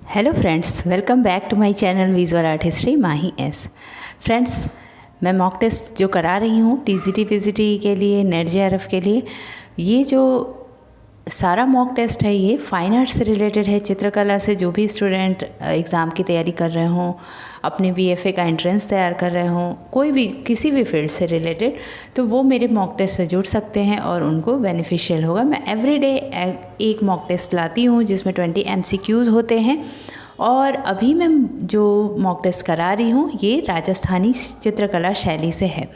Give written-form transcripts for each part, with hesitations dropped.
Hello friends, welcome back to my channel visual art history Mahi S. Friends, मैं mock test जो करा रही हूँ टीजीटी पीजीटी के लिए, नेट जेआरएफ के लिए, ये जो सारा मॉक टेस्ट है ये फाइन आर्ट से रिलेटेड है। चित्रकला से जो भी स्टूडेंट एग्ज़ाम की तैयारी कर रहे हों, अपने बीएफए का एंट्रेंस तैयार कर रहे हों, कोई भी किसी भी फील्ड से रिलेटेड, तो वो मेरे मॉक टेस्ट से जुड़ सकते हैं और उनको बेनिफिशियल होगा। मैं एवरीडे एक मॉक टेस्ट लाती हूँ जिसमें 20 MCQs होते हैं। और अभी मैं जो मॉक टेस्ट करा रही हूँ ये राजस्थानी चित्रकला शैली से है।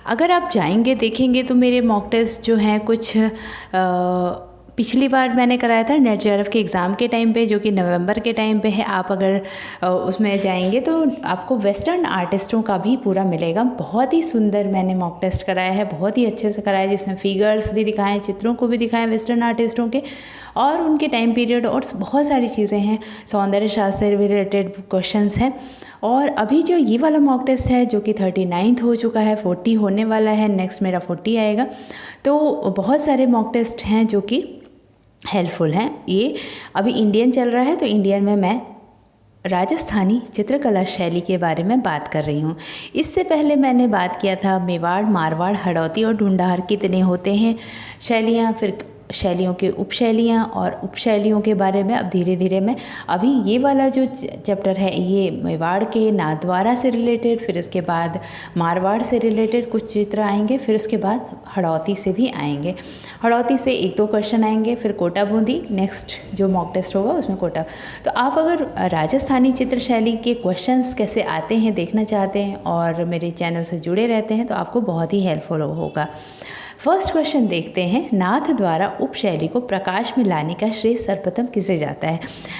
अगर आप जाएंगे देखेंगे तो मेरे मॉक टेस्ट जो हैं कुछ पिछली बार मैंने कराया था नेट जेआरएफ के एग्ज़ाम के टाइम पे, जो कि नवंबर के टाइम पे है। आप अगर उसमें जाएंगे तो आपको वेस्टर्न आर्टिस्टों का भी पूरा मिलेगा। बहुत ही सुंदर मैंने मॉक टेस्ट कराया है, बहुत ही अच्छे से कराया है, जिसमें फिगर्स भी दिखाएं, चित्रों को भी दिखाएं वेस्टर्न आर्टिस्टों के और उनके टाइम पीरियड, और बहुत सारी चीज़ें हैं, सौंदर्य शास्त्र से रिलेटेड क्वेश्चंस हैं। और अभी जो ये वाला मॉक टेस्ट है जो कि 39th हो चुका है, 40 होने वाला है, नेक्स्ट मेरा 40 आएगा। तो बहुत सारे मॉक टेस्ट हैं जो कि हेल्पफुल हैं। ये अभी इंडियन चल रहा है तो इंडियन में मैं राजस्थानी चित्रकला शैली के बारे में बात कर रही हूँ। इससे पहले मैंने बात किया था मेवाड़, मारवाड़, हड़ौती और ढूंढार कितने होते हैं शैलियाँ, फिर शैलियों के उपशैलियाँ और उपशैलियों के बारे में अब धीरे धीरे मैं अभी ये वाला जो चैप्टर है ये मेवाड़ के नाथद्वारा से रिलेटेड, फिर इसके बाद मारवाड़ से रिलेटेड कुछ चित्र आएंगे, फिर उसके बाद हड़ौती से भी आएंगे। हड़ौती से 1-2 क्वेश्चन आएंगे, फिर कोटा बूंदी नेक्स्ट जो मॉक टेस्ट होगा उसमें कोटा। तो आप अगर राजस्थानी चित्र शैली के क्वेश्चंस कैसे आते हैं देखना चाहते हैं और मेरे चैनल से जुड़े रहते हैं तो आपको बहुत ही हेल्पफुल होगा। फर्स्ट क्वेश्चन देखते हैं, नाथ द्वारा उपशैली को प्रकाश में लाने का श्रेय सर्वप्रथम किसे जाता है।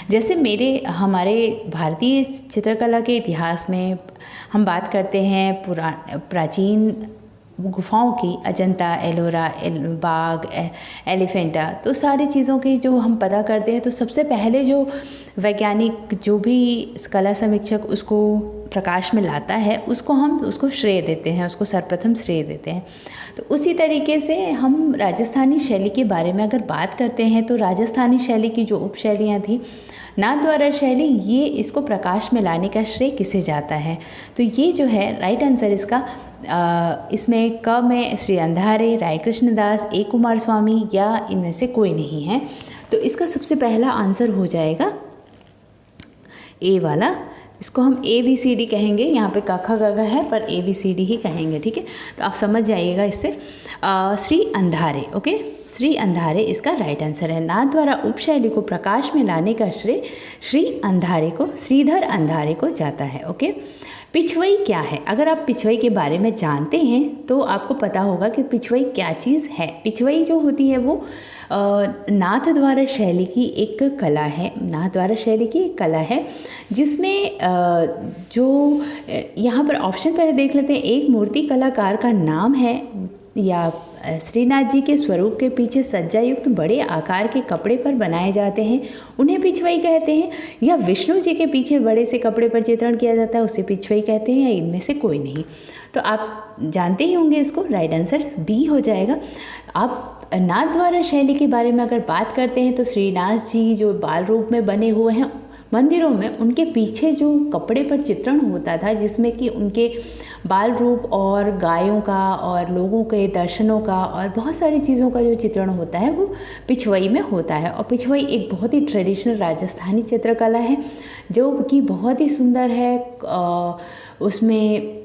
जैसे हमारे भारतीय चित्रकला के इतिहास में हम बात करते हैं प्राचीन गुफाओं की, अजंता, एलोरा, बाग, एलिफेंटा, तो सारी चीज़ों की जो हम पता करते हैं तो सबसे पहले जो वैज्ञानिक, जो भी कला समीक्षक उसको प्रकाश में लाता है उसको श्रेय देते हैं, उसको सर्वप्रथम श्रेय देते हैं। तो उसी तरीके से हम राजस्थानी शैली के बारे में अगर बात करते हैं तो राजस्थानी शैली की जो उपशैलियाँ थी, नाथद्वारा शैली, ये इसको प्रकाश में लाने का श्रेय किसे जाता है। तो ये जो है राइट आंसर इसका इसमें क में श्री अंधारे, राय कृष्णदास, ए कुमार स्वामी या इनमें से कोई नहीं है। तो इसका सबसे पहला आंसर हो जाएगा ए वाला। इसको हम ABCD कहेंगे, यहाँ पे क ख ग घ है पर ABCD ही कहेंगे, ठीक है। तो आप समझ जाइएगा इससे। श्री अंधारे, ओके, श्री अंधारे इसका राइट आंसर है। नाथ द्वारा उपशैली को प्रकाश में लाने का श्रेय श्री अंधारे को, श्रीधर अंधारे को जाता है, ओके। पिछवई क्या है? अगर आप पिछवई के बारे में जानते हैं तो आपको पता होगा कि पिछवई क्या चीज़ है। पिछवई जो होती है वो नाथद्वारा शैली की एक कला है। नाथद्वारा शैली की एक कला है जिसमें जो यहाँ पर ऑप्शन पहले देख लेते हैं। एक मूर्ति कलाकार का नाम है या श्रीनाथ जी के स्वरूप के पीछे सज्जा युक्त बड़े आकार के कपड़े पर बनाए जाते हैं, उन्हें पिछवई कहते हैं। या विष्णु जी के पीछे बड़े से कपड़े पर चित्रण किया जाता है, उसे पिछवई कहते हैं, या इनमें से कोई नहीं। तो आप जानते ही होंगे इसको, राइट आंसर बी हो जाएगा। आप नाथद्वारा शैली के बारे में अगर बात करते हैं तो श्रीनाथ जी जो बाल रूप में बने हुए हैं मंदिरों में, उनके पीछे जो कपड़े पर चित्रण होता था जिसमें कि उनके बाल रूप और गायों का और लोगों के दर्शनों का और बहुत सारी चीज़ों का जो चित्रण होता है वो पिछवई में होता है। और पिछवई एक बहुत ही ट्रेडिशनल राजस्थानी चित्रकला है जो कि बहुत ही सुंदर है। उसमें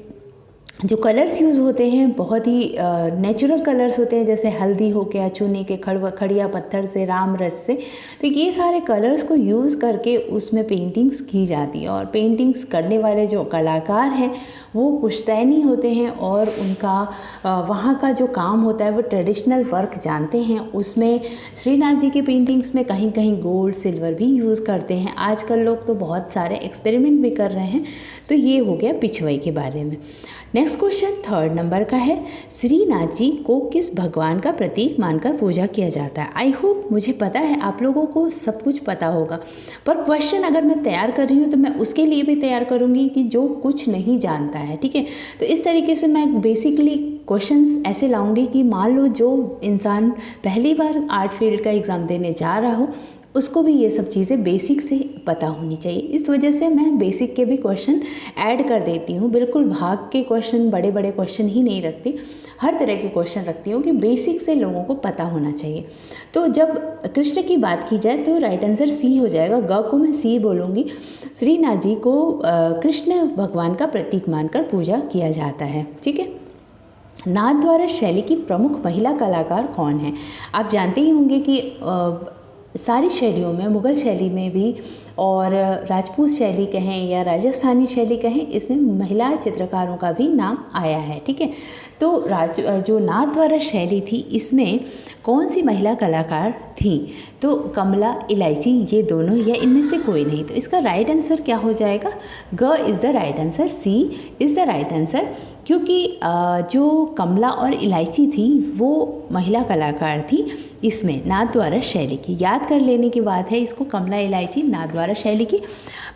जो कलर्स यूज़ होते हैं बहुत ही नेचुरल कलर्स होते हैं, जैसे हल्दी हो गया, चूने के खड़िया पत्थर से, राम रस से। तो ये सारे कलर्स को यूज़ करके उसमें पेंटिंग्स की जाती है और पेंटिंग्स करने वाले जो कलाकार हैं वो पुश्तैनी होते हैं और उनका वहाँ का जो काम होता है वो ट्रेडिशनल वर्क जानते हैं। उसमें श्रीनाथ जी की पेंटिंग्स में कहीं कहीं गोल्ड, सिल्वर भी यूज़ करते हैं। आजकल लोग तो बहुत सारे एक्सपेरिमेंट भी कर रहे हैं। तो ये हो गया पिछवई के बारे में। नेक्स्ट क्वेश्चन 3rd नंबर का है, श्रीनाथ जी को किस भगवान का प्रतीक मानकर पूजा किया जाता है। आई होप, मुझे पता है आप लोगों को सब कुछ पता होगा, पर क्वेश्चन अगर मैं तैयार कर रही हूँ तो मैं उसके लिए भी तैयार करूँगी कि जो कुछ नहीं जानता है, ठीक है। तो इस तरीके से मैं बेसिकली क्वेश्चंस ऐसे लाऊंगी कि मान लो जो इंसान पहली बार आर्ट फील्ड का एग्ज़ाम देने जा रहा हो उसको भी ये सब चीज़ें बेसिक से पता होनी चाहिए। इस वजह से मैं बेसिक के भी क्वेश्चन ऐड कर देती हूँ। बिल्कुल भाग के क्वेश्चन, बड़े बड़े क्वेश्चन ही नहीं रखती, हर तरह के क्वेश्चन रखती हूँ कि बेसिक से लोगों को पता होना चाहिए। तो जब कृष्ण की बात की जाए तो राइट आंसर सी हो जाएगा। ग को मैं सी बोलूँगी। श्रीनाथ जी को कृष्ण भगवान का प्रतीक मानकर पूजा किया जाता है। ठीक है। नाथद्वारा शैली की प्रमुख महिला कलाकार कौन है? आप जानते ही होंगे कि सारी शैलियों में, मुग़ल शैली में भी और राजपूत शैली कहें या राजस्थानी शैली कहें, इसमें महिला चित्रकारों का भी नाम आया है। ठीक है। तो जो नाथद्वारा शैली थी, इसमें कौन सी महिला कलाकार थी? तो कमला, इलायची, ये दोनों या इनमें से कोई नहीं। तो इसका राइट आंसर क्या हो जाएगा? ग is the right answer, C is the right answer. क्योंकि जो कमला और इलायची थी वो महिला कलाकार थी इसमें नाथद्वारा शैली की। याद कर लेने की बात है इसको। कमला, इलायची नाथद्वारा शैली की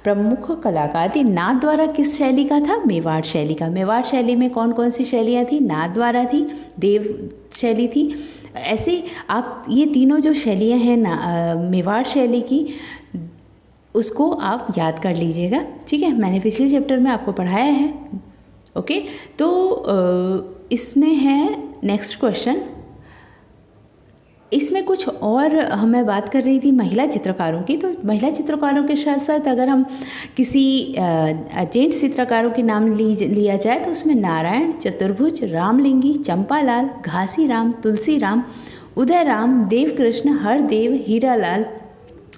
प्रमुख कलाकार थी। नाथद्वारा किस शैली का था? मेवाड़ शैली का। मेवाड़ शैली में कौन कौन सी शैलियाँ थी? नाथद्वारा थी, देव शैली थी। ऐसे आप ये तीनों जो शैलियाँ हैं ना मेवाड़ शैली की, उसको आप याद कर लीजिएगा। ठीक है। मैंने पिछले चैप्टर में आपको पढ़ाया है। ओके। तो इसमें है नेक्स्ट क्वेश्चन। इसमें कुछ और मैं बात कर रही थी महिला चित्रकारों की। तो महिला चित्रकारों के साथ साथ अगर हम किसी जेंट्स चित्रकारों के नाम लिया जाए तो उसमें नारायण, चतुर्भुज, रामलिंगी, चंपालाल, घासीराम, तुलसीराम, उदयराम, देवकृष्ण, हरदेव, हीरालाल,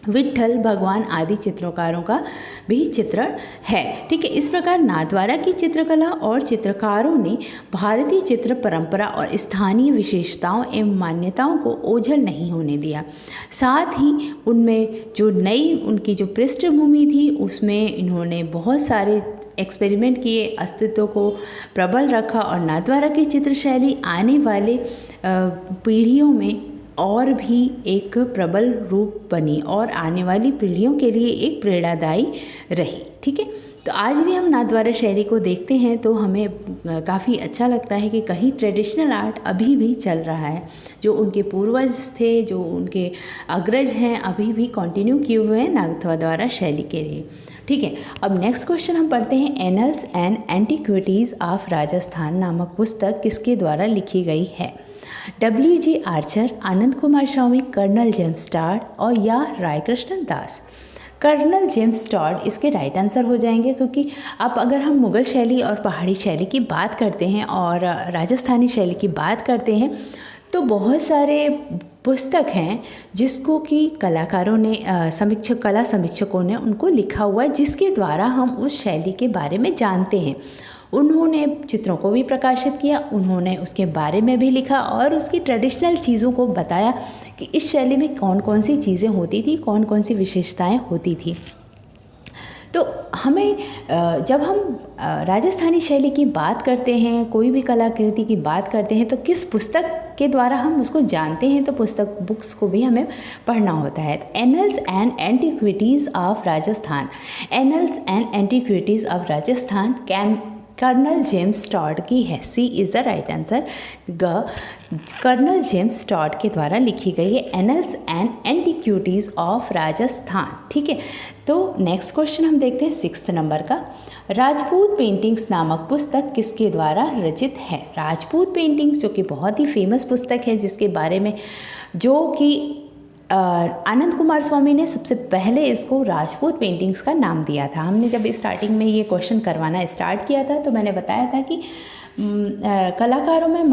विट्ठल भगवान आदि चित्रकारों का भी चित्रण है। ठीक है। इस प्रकार नाथद्वारा की चित्रकला और चित्रकारों ने भारतीय चित्र परंपरा और स्थानीय विशेषताओं एवं मान्यताओं को ओझल नहीं होने दिया। साथ ही उनमें जो नई उनकी जो पृष्ठभूमि थी उसमें इन्होंने बहुत सारे एक्सपेरिमेंट किए, अस्तित्व को प्रबल रखा और नाथद्वारा की चित्रशैली आने वाले पीढ़ियों में और भी एक प्रबल रूप बनी और आने वाली पीढ़ियों के लिए एक प्रेरणादायी रही। ठीक है। तो आज भी हम नाथद्वारा शैली को देखते हैं तो हमें काफ़ी अच्छा लगता है कि कहीं ट्रेडिशनल आर्ट अभी भी चल रहा है। जो उनके पूर्वज थे, जो उनके अग्रज हैं, अभी भी कंटिन्यू किए हुए हैं नाथद्वारा शैली के लिए। ठीक है। अब नेक्स्ट क्वेश्चन हम पढ़ते हैं। Annuls and antiquities of Rajasthan नामक पुस्तक किसके द्वारा लिखी गई है? W.G. आर्चर, आनंद कुमार स्वामी, कर्नल जेम्स टॉड और या रायकृष्णन दास। कर्नल जेम्स टॉड इसके राइट आंसर हो जाएंगे। क्योंकि अब अगर हम मुग़ल शैली और पहाड़ी शैली की बात करते हैं और राजस्थानी शैली की बात करते हैं तो बहुत सारे पुस्तक हैं जिसको कि कलाकारों ने कला समीक्षकों ने उनको लिखा हुआ है, जिसके द्वारा हम उस शैली के बारे में जानते हैं। उन्होंने चित्रों को भी प्रकाशित किया, उन्होंने उसके बारे में भी लिखा और उसकी ट्रेडिशनल चीज़ों को बताया कि इस शैली में कौन कौन सी चीज़ें होती थी, कौन कौन सी विशेषताएं होती थी। तो हमें जब हम राजस्थानी शैली की बात करते हैं, कोई भी कलाकृति की बात करते हैं तो किस पुस्तक के द्वारा हम उसको जानते हैं? तो पुस्तक बुक्स को भी हमें पढ़ना होता है। Annals and antiquities of Rajasthan. Annals and antiquities of Rajasthan colonel James Tod की है। C is the right answer. Colonel James Tod के द्वारा लिखी गई है annals and antiquities of Rajasthan. ठीक है। तो नेक्स्ट क्वेश्चन हम देखते हैं 6th नंबर का। राजपूत पेंटिंग्स नामक पुस्तक किसके द्वारा रचित है? राजपूत पेंटिंग्स जो कि बहुत ही फेमस पुस्तक है, जिसके बारे में जो कि आनंद कुमार स्वामी ने सबसे पहले इसको राजपूत पेंटिंग्स का नाम दिया था। हमने जब स्टार्टिंग में ये क्वेश्चन करवाना स्टार्ट किया था तो मैंने बताया था कि कलाकारों में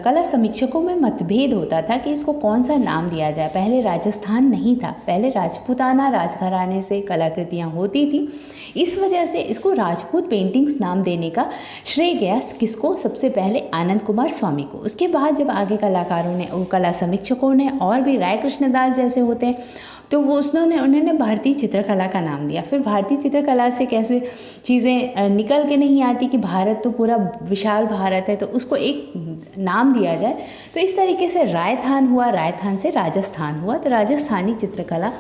कला समीक्षकों में मतभेद होता था कि इसको कौन सा नाम दिया जाए। पहले राजस्थान नहीं था, पहले राजपूताना राजघराने से कलाकृतियाँ होती थी। इस वजह से इसको राजपूत पेंटिंग्स नाम देने का श्रेय गया किसको? सबसे पहले आनंद कुमार स्वामी को। उसके बाद जब आगे कलाकारों ने, कला समीक्षकों ने और भी रायकृष्ण दास जैसे होते हैं तो वो उन्होंने भारतीय चित्रकला का नाम दिया। फिर भारतीय चित्रकला से कैसे चीज़ें निकल के नहीं आती कि भारत तो पूरा विशाल भारत है तो उसको एक नाम दिया जाए। तो इस तरीके से रायथान हुआ, रायथान से राजस्थान हुआ। तो राजस्थानी चित्रकला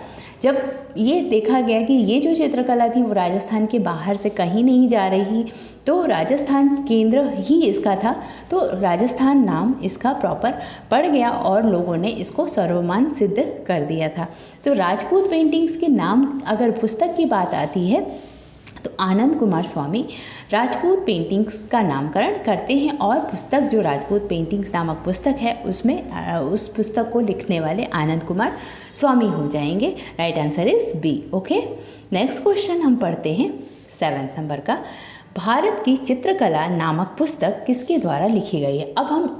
जब ये देखा गया कि ये जो चित्रकला थी वो राजस्थान के बाहर से कहीं नहीं जा रही, तो राजस्थान केंद्र ही इसका था, तो राजस्थान नाम इसका प्रॉपर पड़ गया और लोगों ने इसको सर्वमान्य सिद्ध कर दिया था। तो राजपूत पेंटिंग्स के नाम अगर पुस्तक की बात आती है तो आनंद कुमार स्वामी राजपूत पेंटिंग्स का नामकरण करते हैं, और पुस्तक जो राजपूत पेंटिंग्स नामक पुस्तक है उसमें उस पुस्तक को लिखने वाले आनंद कुमार स्वामी हो जाएंगे। Right answer is B. Okay, next question हम पढ़ते हैं 7 नंबर का। भारत की चित्रकला नामक पुस्तक किसके द्वारा लिखी गई है? अब हम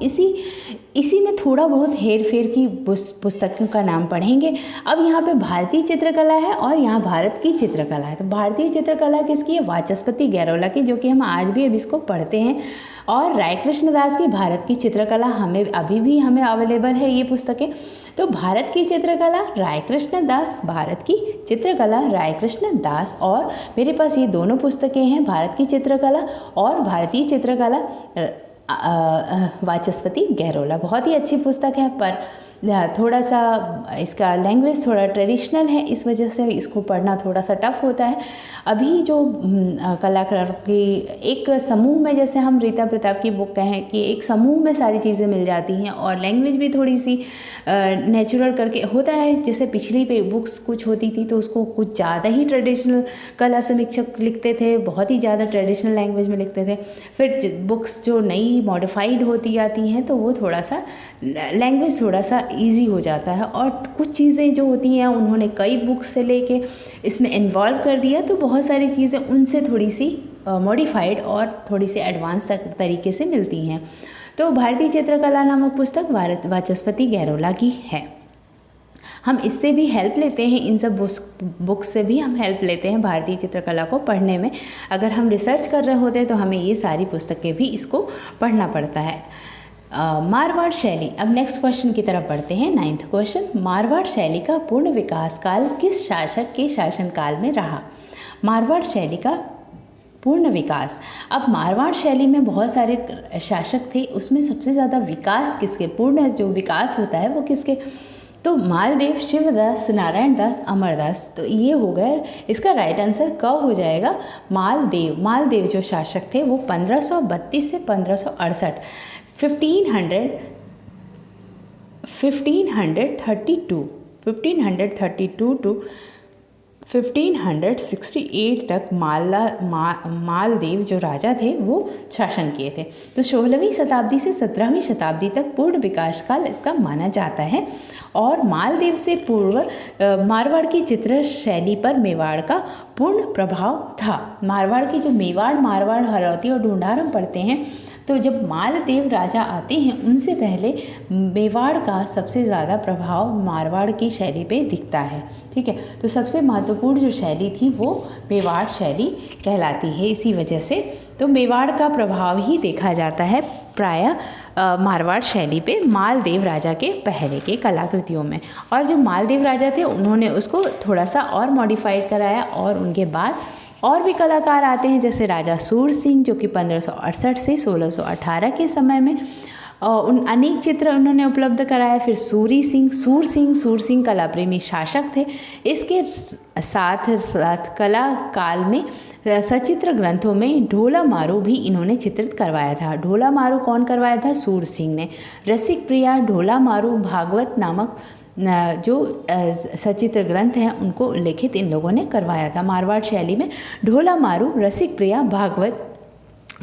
इसी में थोड़ा बहुत हेर फेर की पुस्तकों का नाम पढ़ेंगे। अब यहाँ पे भारतीय चित्रकला है और यहाँ भारत की चित्रकला है। तो भारतीय चित्रकला किसकी है? वाचस्पति गैरोला की, जो कि हम आज भी अब इसको पढ़ते हैं। और राय कृष्णदास की भारत की चित्रकला अभी भी हमें अवेलेबल है ये पुस्तकें। तो भारत की चित्रकला राय कृष्णदास, भारत की चित्रकला राय कृष्णदास, और मेरे पास ये दोनों पुस्तकें हैं, भारत की चित्रकला और भारतीय चित्रकला वाचस्पति गैरोला। बहुत ही अच्छी पुस्तक है, पर थोड़ा सा इसका लैंग्वेज थोड़ा ट्रेडिशनल है, इस वजह से इसको पढ़ना थोड़ा सा टफ होता है। अभी जो कलाकार की एक समूह में, जैसे हम रीता प्रताप की बुक कहें कि एक समूह में सारी चीज़ें मिल जाती हैं, और लैंग्वेज भी थोड़ी सी नेचुरल करके होता है। जैसे पिछली पे बुक्स कुछ होती थी तो उसको कुछ ज़्यादा ही ट्रेडिशनल कला समीक्षक लिखते थे, बहुत ही ज़्यादा ट्रेडिशनल लैंग्वेज में लिखते थे। फिर बुक्स जो नई मॉडिफाइड होती जाती हैं तो वो थोड़ा सा लैंग्वेज थोड़ा सा ईजी हो जाता है, और कुछ चीज़ें जो होती हैं उन्होंने कई बुक्स से लेके इसमें इन्वॉल्व कर दिया, तो बहुत सारी चीज़ें उनसे थोड़ी सी मॉडिफाइड और थोड़ी सी एडवांस तरीके से मिलती हैं। तो भारतीय चित्रकला नामक पुस्तक वाचस्पति गैरोला की है। हम इससे भी हेल्प लेते हैं, इन सब बुक्स से भी हम हेल्प लेते हैं भारतीय चित्रकला को पढ़ने में। अगर हम रिसर्च कर रहे होते हैं तो हमें ये सारी पुस्तकें भी इसको पढ़ना पड़ता है। मारवाड़ शैली, अब नेक्स्ट क्वेश्चन की तरफ बढ़ते हैं। 9th क्वेश्चन, मारवाड़ शैली का पूर्ण विकास काल किस शासक के शासनकाल में रहा? मारवाड़ शैली का पूर्ण विकास, अब मारवाड़ शैली में बहुत सारे शासक थे, उसमें सबसे ज़्यादा विकास किसके, पूर्ण जो विकास होता है वो किसके? तो मालदेव, शिवदास, नारायण दास, अमरदास। तो ये हो गया, इसका राइट आंसर कब हो जाएगा? मालदेव। मालदेव जो शासक थे वो 1532 से 1568 1532 टू 1568 तक मालदेव जो राजा थे वो शासन किए थे। तो 16वीं शताब्दी से 17वीं शताब्दी तक पूर्ण विकास काल इसका माना जाता है। और मालदेव से पूर्व मारवाड़ की चित्र शैली पर मेवाड़ का पूर्ण प्रभाव था। मारवाड़ की जो मेवाड़, मारवाड़, हरौती और ढूंढार हम पढ़ते हैं, तो जब मालदेव राजा आते हैं उनसे पहले मेवाड़ का सबसे ज़्यादा प्रभाव मारवाड़ की शैली पे दिखता है। ठीक है, तो सबसे महत्वपूर्ण जो शैली थी वो मेवाड़ शैली कहलाती है। इसी वजह से तो मेवाड़ का प्रभाव ही देखा जाता है प्रायः मारवाड़ शैली पे मालदेव राजा के पहले के कलाकृतियों में। और जो मालदेव राजा थे उन्होंने उसको थोड़ा सा और मॉडिफाइड कराया, और उनके बाद और भी कलाकार आते हैं, जैसे राजा सूर सिंह जो कि 1568 से 1618 के समय में उन अनेक चित्र उन्होंने उपलब्ध कराया। फिर सूर सिंह कला प्रेमी शासक थे। इसके साथ साथ कला काल में सचित्र ग्रंथों में ढोला मारू भी इन्होंने चित्रित करवाया था। ढोला मारू कौन करवाया था? सूर सिंह ने। रसिक प्रिया, ढोला मारू, भागवत नामक जो सचित्र ग्रंथ हैं उनको लिखित इन लोगों ने करवाया था। मारवाड़ शैली में ढोला मारू, रसिक प्रिया, भागवत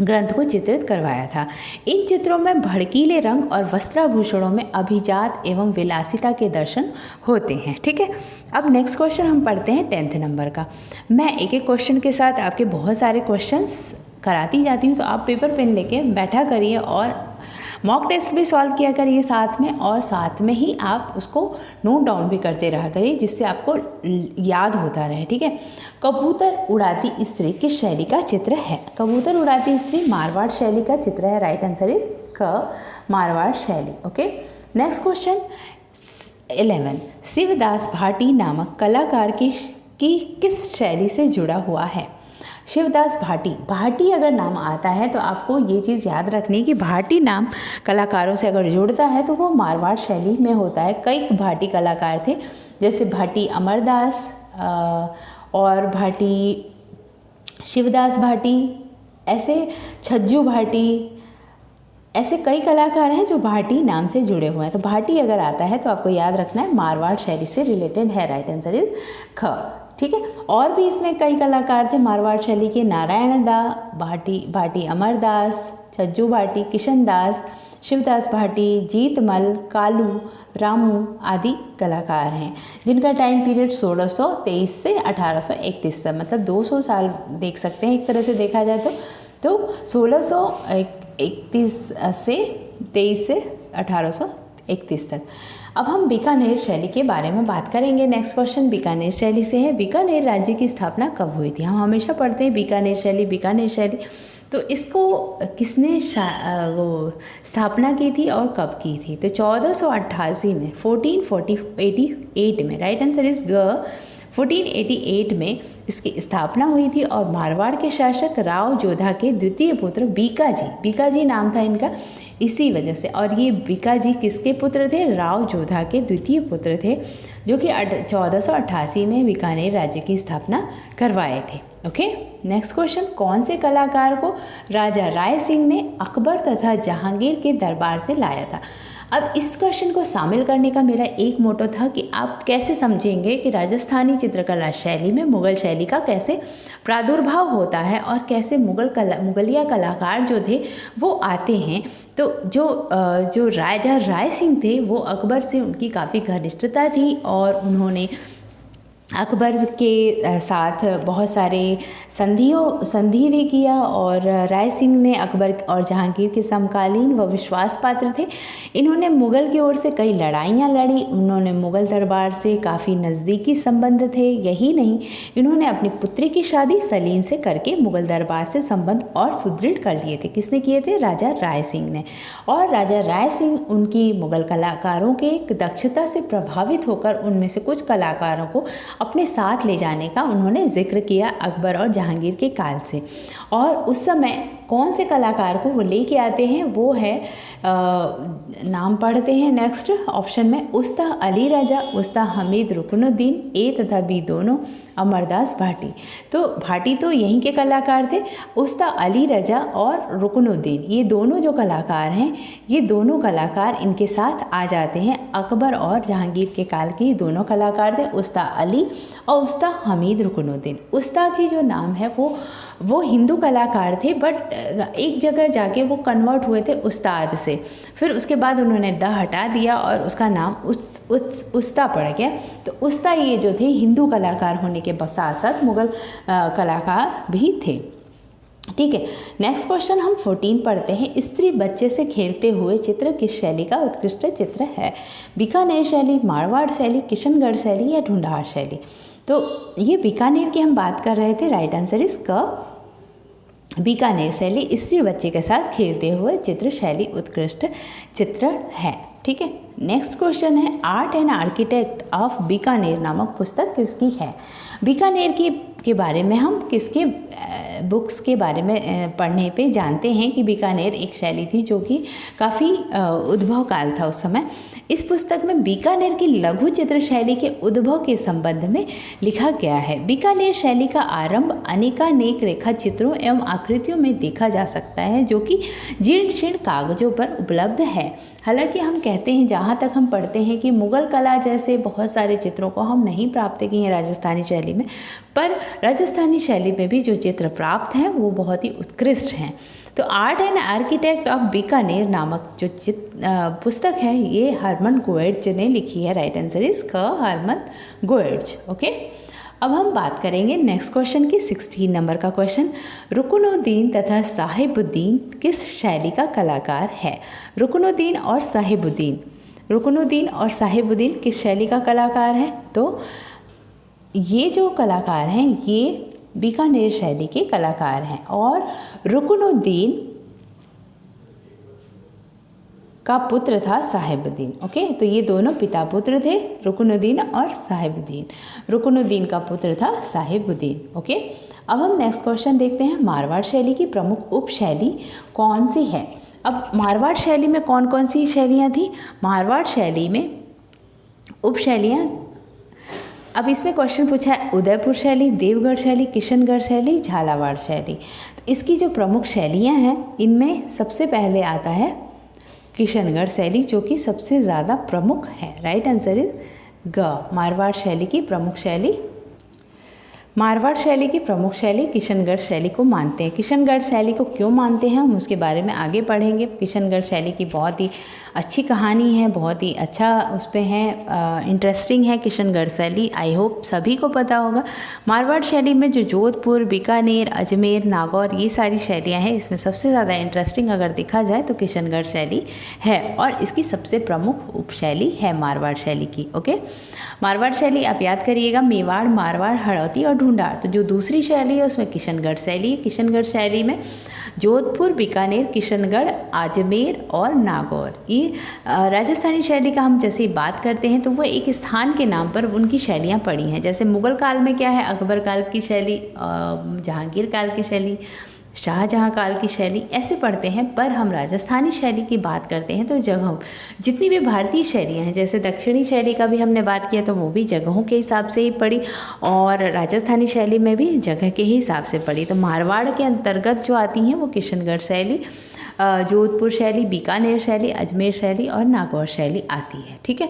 ग्रंथ को चित्रित करवाया था। इन चित्रों में भड़कीले रंग और वस्त्राभूषणों में अभिजात एवं विलासिता के दर्शन होते हैं। ठीक है, अब नेक्स्ट क्वेश्चन हम पढ़ते हैं 10th नंबर का। मैं एक एक क्वेश्चन के साथ आपके बहुत सारे क्वेश्चंस कराती जाती हूँ, तो आप पेपर पेन लेके बैठा करिए और मॉक टेस्ट भी सॉल्व किया करिए साथ में, और साथ में ही आप उसको नोट डाउन भी करते रहा करिए जिससे आपको याद होता रहे। ठीक है, कबूतर उड़ाती स्त्री किस शैली का चित्र है? कबूतर उड़ाती स्त्री मारवाड़ शैली का चित्र है। राइट आंसर इज क, मारवाड़ शैली। Okay, next question 11, Shivdas Bhati नामक कलाकार की किस शैली से जुड़ा हुआ है? शिवदास भाटी अगर नाम आता है तो आपको ये चीज़ याद रखनी कि भाटी नाम कलाकारों से अगर जुड़ता है तो वो मारवाड़ शैली में होता है। कई भाटी कलाकार थे जैसे भाटी अमरदास और भाटी शिवदास भाटी, ऐसे छज्जू भाटी, ऐसे कई कलाकार हैं जो भाटी नाम से जुड़े हुए हैं। तो भाटी अगर आता है तो आपको याद रखना है मारवाड़ शैली से रिलेटेड है। राइट आंसर इज ख। ठीक है, और भी इसमें कई कलाकार थे मारवाड़ शैली के, नारायण दा भाटी अमरदास, छज्जू भाटी, किशन दास, शिवदास भाटी, जीतमल, कालू, रामू आदि कलाकार हैं, जिनका टाइम पीरियड 1623 से 1831 तक, मतलब 200 साल देख सकते हैं एक तरह से देखा जाए तो 1631 से 23 से 1831 तक। अब हम बीकानेर शैली के बारे में बात करेंगे। नेक्स्ट क्वेश्चन बीकानेर शैली से है। बीकानेर राज्य की स्थापना कब हुई थी? हम हमेशा पढ़ते हैं बीकानेर शैली, तो इसको किसने वो स्थापना की थी और कब की थी? तो 1488 में, 1488 में। राइट आंसर इज ग। 1488 में इसकी स्थापना हुई थी और मारवाड़ के शासक राव जोधा के द्वितीय पुत्र बीकाजी नाम था इनका, इसी वजह से। और ये बीकाजी किसके पुत्र थे? राव जोधा के द्वितीय पुत्र थे, जो कि 1488 में बीकानेर राज्य की स्थापना करवाए थे। ओके, नेक्स्ट क्वेश्चन, कौन से कलाकार को राजा राय सिंह ने अकबर तथा जहांगीर के दरबार से लाया था? अब इस क्वेश्चन को शामिल करने का मेरा एक मोटो था कि आप कैसे समझेंगे कि राजस्थानी चित्रकला शैली में मुग़ल शैली का कैसे प्रादुर्भाव होता है और कैसे मुगलिया कलाकार जो थे वो आते हैं। तो जो राजा राय सिंह थे वो अकबर से उनकी काफ़ी घनिष्ठता थी और उन्होंने अकबर के साथ बहुत सारे संधि भी किया, और राय सिंह ने अकबर और जहांगीर के समकालीन व विश्वास पात्र थे। इन्होंने मुग़ल की ओर से कई लड़ाइयाँ लड़ी, उन्होंने मुग़ल दरबार से काफ़ी नज़दीकी संबंध थे। यही नहीं, इन्होंने अपनी पुत्री की शादी सलीम से करके मुग़ल दरबार से संबंध और सुदृढ़ कर लिए थे। किसने किए थे? राजा राय सिंह ने। और राजा राय सिंह उनकी मुग़ल कलाकारों के दक्षता से प्रभावित होकर उनमें से कुछ कलाकारों को अपने साथ ले जाने का उन्होंने जिक्र किया अकबर और जहांगीर के काल से। और उस समय कौन से कलाकार को वो लेके आते हैं? वो है नाम पढ़ते हैं नेक्स्ट ऑप्शन में, उस्ता अली रजा, उस्ता हमीद रुकनुद्दीन, ए तथा बी दोनों अमरदास भाटी। तो भाटी तो यहीं के कलाकार थे। उस्ता अली रजा और रुकनुद्दीन, ये दोनों जो कलाकार हैं, ये दोनों कलाकार इनके साथ आ जाते हैं। अकबर और जहांगीर के काल के दोनों कलाकार थे, उस्ता अली और उस्ता हमीद रुकनुद्दीन। उस्ता भी जो नाम है वो हिंदू कलाकार थे, बट एक जगह जाके वो कन्वर्ट हुए थे उस्ताद से, फिर उसके बाद उन्होंने द हटा दिया और उसका नाम उस्ता पड़ गया। तो उस्ता ये जो थे हिंदू कलाकार होने के साथ साथ मुग़ल कलाकार भी थे। ठीक है, नेक्स्ट क्वेश्चन हम 14 पढ़ते हैं। स्त्री बच्चे से खेलते हुए चित्र किस शैली का उत्कृष्ट चित्र है? बीकानेर शैली, मारवाड़ शैली, किशनगढ़ शैली या ढूंढार शैली? तो ये बीकानेर की हम बात कर रहे थे। राइट आंसर इज क। बीकानेर शैली स्त्री बच्चे के साथ खेलते हुए चित्र शैली उत्कृष्ट चित्र है। ठीक है, नेक्स्ट क्वेश्चन है, art and architect of Bikaner नामक पुस्तक किसकी है? बीकानेर के बारे में हम किसके बुक्स के बारे में पढ़ने पे जानते हैं कि बीकानेर एक शैली थी जो कि काफ़ी उद्भव काल था उस समय। इस पुस्तक में बीकानेर की लघु चित्र शैली के उद्भव के संबंध में लिखा गया है। बीकानेर शैली का आरंभ अनेकानेक रेखा चित्रों एवं आकृतियों में देखा जा सकता है, जो कि जीर्ण शीर्ण कागजों पर उपलब्ध है। हालांकि हम कहते हैं, जहाँ तक हम पढ़ते हैं, कि मुग़ल कला जैसे बहुत सारे चित्रों को हम नहीं प्राप्त किए हैं राजस्थानी शैली में, पर राजस्थानी शैली में भी जो चित्र प्राप्त हैं वो बहुत ही उत्कृष्ट हैं। तो art and architect of Bikaner नामक जो पुस्तक है ये हरमन गोएट्ज ने लिखी है। राइट आंसर इज क, हरमन गोएट्ज। ओके, अब हम बात करेंगे नेक्स्ट क्वेश्चन की, 16 नंबर का क्वेश्चन। रुकनुद्दीन तथा साहिबुद्दीन किस शैली का कलाकार है? रुकनुद्दीन और साहिबुद्दीन किस शैली का कलाकार है? तो ये जो कलाकार हैं ये बीकानेर शैली के कलाकार हैं, और रुकनुद्दीन का पुत्र था साहिबुद्दीन। ओके, तो ये दोनों पिता पुत्र थे, रुकनुद्दीन और साहिबुद्दीन। रुकनुद्दीन का पुत्र था साहिबुद्दीन। ओके, अब हम नेक्स्ट क्वेश्चन देखते हैं, मारवाड़ शैली की प्रमुख उप शैली कौन सी है? अब मारवाड़ शैली में कौन कौन सी शैलियाँ थी? मारवाड़ शैली में उप शैलियाँ अब इसमें क्वेश्चन पूछा है उदयपुर शैली, देवगढ़ शैली, किशनगढ़ शैली, झालावाड़ शैली। तो इसकी जो प्रमुख शैलियाँ हैं इनमें सबसे पहले आता है किशनगढ़ शैली, जो कि सबसे ज़्यादा प्रमुख है। राइट आंसर इज ग। मारवाड़ शैली की प्रमुख शैली, मारवाड़ शैली की प्रमुख शैली किशनगढ़ शैली को मानते हैं। किशनगढ़ शैली को क्यों मानते हैं हम उसके बारे में आगे पढ़ेंगे। किशनगढ़ शैली की बहुत ही अच्छी कहानी है, बहुत ही अच्छा उस पर है, इंटरेस्टिंग है किशनगढ़ शैली। आई होप सभी को पता होगा। मारवाड़ शैली में जो जोधपुर, बीकानेर, अजमेर, नागौर ये सारी शैलियाँ हैं, इसमें सबसे ज़्यादा इंटरेस्टिंग अगर देखा जाए तो किशनगढ़ शैली है और इसकी सबसे प्रमुख उपशैली है मारवाड़ शैली की। ओके, मारवाड़ शैली आप याद करिएगा, मेवाड़, मारवाड़, हड़ौती और ढूंढाड़। तो जो दूसरी शैली है उसमें किशनगढ़ शैली है। किशनगढ़ शैली में जोधपुर, बीकानेर, किशनगढ़, अजमेर और नागौर, ये राजस्थानी शैली का हम जैसे बात करते हैं तो वो एक स्थान के नाम पर उनकी शैलियाँ पड़ी हैं। जैसे मुग़ल काल में क्या है, अकबर काल की शैली, जहांगीर काल की शैली, शाहजहाँ काल की शैली, ऐसे पढ़ते हैं। पर हम राजस्थानी शैली की बात करते हैं तो जगहों, जितनी भी भारतीय शैलियाँ हैं, जैसे दक्षिणी शैली का भी हमने बात किया तो वो भी जगहों के हिसाब से ही पड़ी और राजस्थानी शैली में भी जगह के ही हिसाब से पड़ी। तो मारवाड़ के अंतर्गत जो आती हैं वो किशनगढ़ शैली, जोधपुर शैली, बीकानेर शैली, अजमेर शैली और नागौर शैली आती है। ठीक है,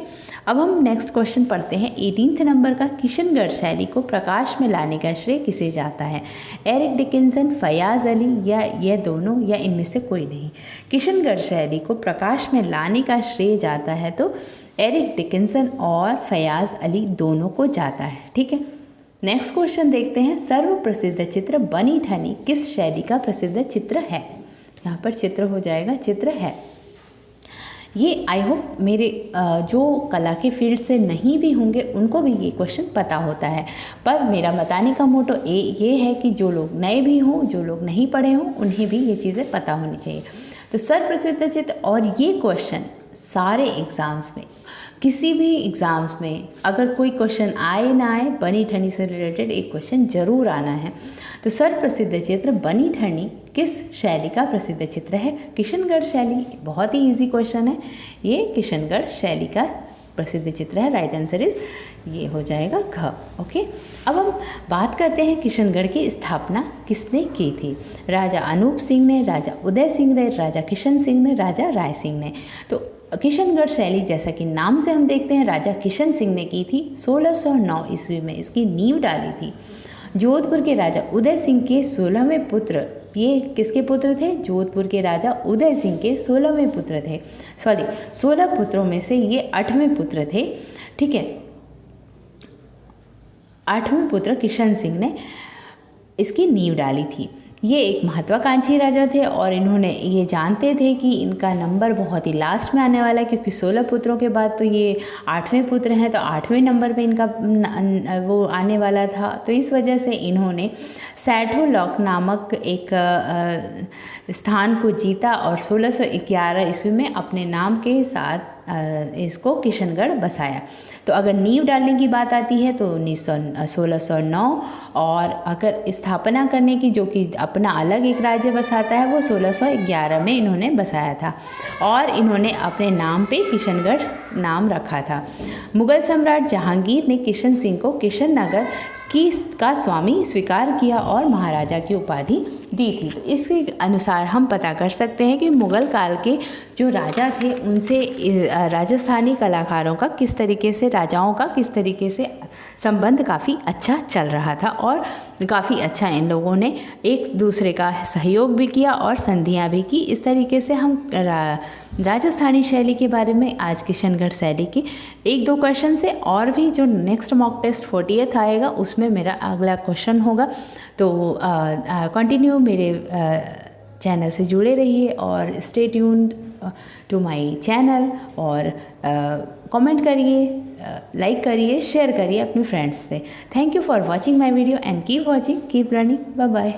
अब हम नेक्स्ट क्वेश्चन पढ़ते हैं 18th नंबर का। किशनगढ़ शैली को प्रकाश में लाने का श्रेय किसे जाता है? एरिक डिकिंसन, फयाज अली या ये दोनों या इनमें से कोई नहीं? किशनगढ़ शैली को प्रकाश में लाने का श्रेय जाता है तो एरिक डिकिंसन और फयाज अली दोनों को जाता है। ठीक है, नेक्स्ट क्वेश्चन देखते हैं। सर्व प्रसिद्ध चित्र बनी ठनी किस शैली का प्रसिद्ध चित्र है? यहाँ पर चित्र हो जाएगा, चित्र है। ये आई होप मेरे जो कला के फील्ड से नहीं भी होंगे उनको भी ये क्वेश्चन पता होता है, पर मेरा बताने का मोटो ये है कि जो लोग नए भी हों, जो लोग नहीं पढ़े हों, उन्हें भी ये चीज़ें पता होनी चाहिए। तो सर्वप्रसिद्ध चित्र, और ये क्वेश्चन सारे एग्ज़ाम्स में, किसी भी एग्ज़ाम्स में अगर कोई क्वेश्चन आए ना आए, बनी ठनी से रिलेटेड एक क्वेश्चन ज़रूर आना है। तो सर्वप्रसिद्ध चित्र बनी ठनी किस शैली का प्रसिद्ध चित्र है? किशनगढ़ शैली। बहुत ही इजी क्वेश्चन है, ये किशनगढ़ शैली का प्रसिद्ध चित्र है। राइट आंसर इज ये हो जाएगा घ। ओके, अब हम बात करते हैं किशनगढ़ की स्थापना किसने की थी? राजा अनूप सिंह ने, राजा उदय सिंह ने, राजा किशन सिंह ने, राजा राय सिंह ने। तो किशनगढ़ शैली जैसा कि नाम से हम देखते हैं राजा किशन सिंह ने की थी। 1609 ईस्वी में इसकी नींव डाली थी। जोधपुर के राजा उदय सिंह के 16वें पुत्र, ये किसके पुत्र थे? जोधपुर के राजा उदय सिंह के 16वें पुत्र थे। 16 पुत्रों में से ये 8वें पुत्र थे। ठीक है, 8वें पुत्र किशन सिंह ने इसकी नींव डाली थी। ये एक महत्वाकांक्षी राजा थे और इन्होंने ये जानते थे कि इनका नंबर बहुत ही लास्ट में आने वाला है, क्योंकि 16 पुत्रों के बाद तो ये 8वें पुत्र हैं, तो 8वें नंबर पे इनका वो आने वाला था। तो इस वजह से इन्होंने सैठोलॉक नामक एक स्थान को जीता और 1611 ईस्वी में अपने नाम के साथ इसको किशनगढ़ बसाया। तो अगर नींव डालने की बात आती है तो 1609, और अगर स्थापना करने की, जो कि अपना अलग एक राज्य बसाता है, वो 1611 में इन्होंने बसाया था और इन्होंने अपने नाम पे किशनगढ़ नाम रखा था। मुग़ल सम्राट जहांगीर ने किशन सिंह को किशननगर का स्वामी स्वीकार किया और महाराजा की उपाधि दी थी। तो इसके अनुसार हम पता कर सकते हैं कि मुग़ल काल के जो राजा थे उनसे राजस्थानी कलाकारों का किस तरीके से, राजाओं का किस तरीके से संबंध काफ़ी अच्छा चल रहा था और काफ़ी अच्छा इन लोगों ने एक दूसरे का सहयोग भी किया और संधियाँ भी की। इस तरीके से हम राजस्थानी शैली के बारे में आज किशनगढ़ शैली की 1-2 क्वेश्चन से, और भी जो नेक्स्ट मॉक टेस्ट 40th आएगा उसमें मेरा अगला क्वेश्चन होगा। तो कंटिन्यू मेरे चैनल से जुड़े रहिए और stay tuned to my channel, और कमेंट करिए, लाइक करिए, शेयर करिए अपने फ्रेंड्स से। Thank you for watching my video and keep watching, keep learning. Bye bye.